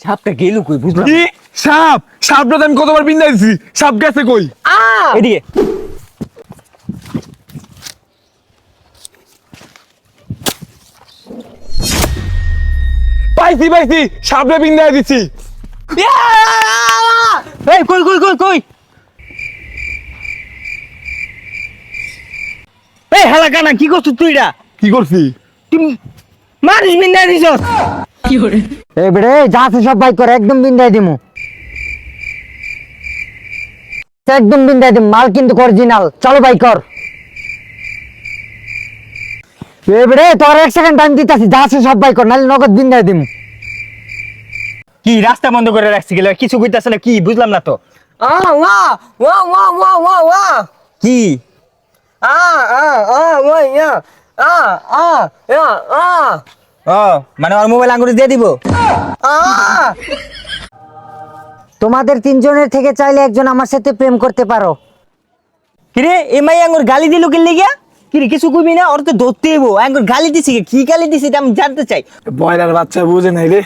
সাপটা গেল কই বুঝলাম কি সাপ? সাপটা তো আমি কতবার বিন্দাই দিছি, সাপ গেছে কই? এদিকে পাইছি পাইছি, সাপটা বিন্দাই দিছি। এই কই কই কই কই এই হালা কানা কি করছিস তুই এটা? কি করছি? তুই মারিস বিন্দা দিছস এই বেড়ে যা আছে সব বাইক করে, একদম বিন্দাই দিমু, একদম বিন্দাই দিম, মাল কিন্তু অরিজিনাল। চলো বাইক কর। এই বেড়ে তোর 1 সেকেন্ড টাইম দিতাছি, যা আছে সব বাইক কর, নাহলে নগদ বিন্দাই দিমু। কি রাস্তা বন্ধ করে রাখছি গেল, কিছু কইতাছ না কি বুঝলাম না তো। ওয়া ওয়া ওয়া ওয়া ওয়া ওয়া কি ওয়া ইয়া ইয়া ও মানে ওর মোবাইল আঙ্গুরে দিয়ে দিব? তোমাদের 3 জনের থেকে চাইলে একজন আমার সাথে প্রেম করতে পারো। কিরে এ মাই আঙ্গুর গালি দিল কি লিগা? কিরে কিছু কইবি না? ওর তো ধরতে হইব। আঙ্গুর গালি দিছি কি গালি দিছি এটা আমি জানতে চাই। বয়লার বাচ্চা বুঝে নাই রে,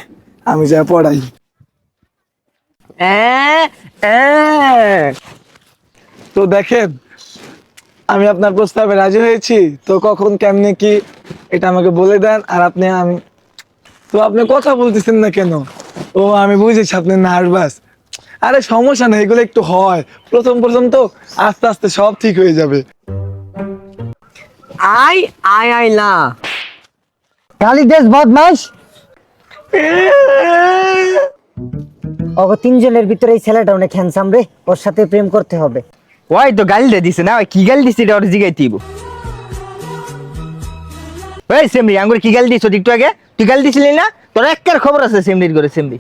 আমি যা পড়াই। তো দেখেন, আমি আপনার প্রস্তাবে রাজি হয়েছি, তো কখন কেমনে কি এটা আমাকে বলে দেন। আর আপনি কথা বলতেছেন না কেন? ও আমি বুঝেছি আপনি নার্ভাস। আরে সমস্যা নেই, এগুলো একটু হয়, প্রথম প্রথম তো, আস্তে আস্তে সব ঠিক হয়ে যাবে। আই আই আই লা গালি দেশ বদমাস। ওগো 3 জনের ভিতরে এই ছেলেটা অনেক হ্যান্ডসাম রে, ওর সাথে প্রেম করতে হবে। ওই তো গালি দিয়ে দিছে না, ওই কি গালি দিছে এটা ওর জিগাইতে হইব। ওই সেমরি আঙ্গুর কি গালি দিছ একটু আগে? তুই গালি দিছিলি না? তোর একটার খবর আছে সেমরির করে সেমরি।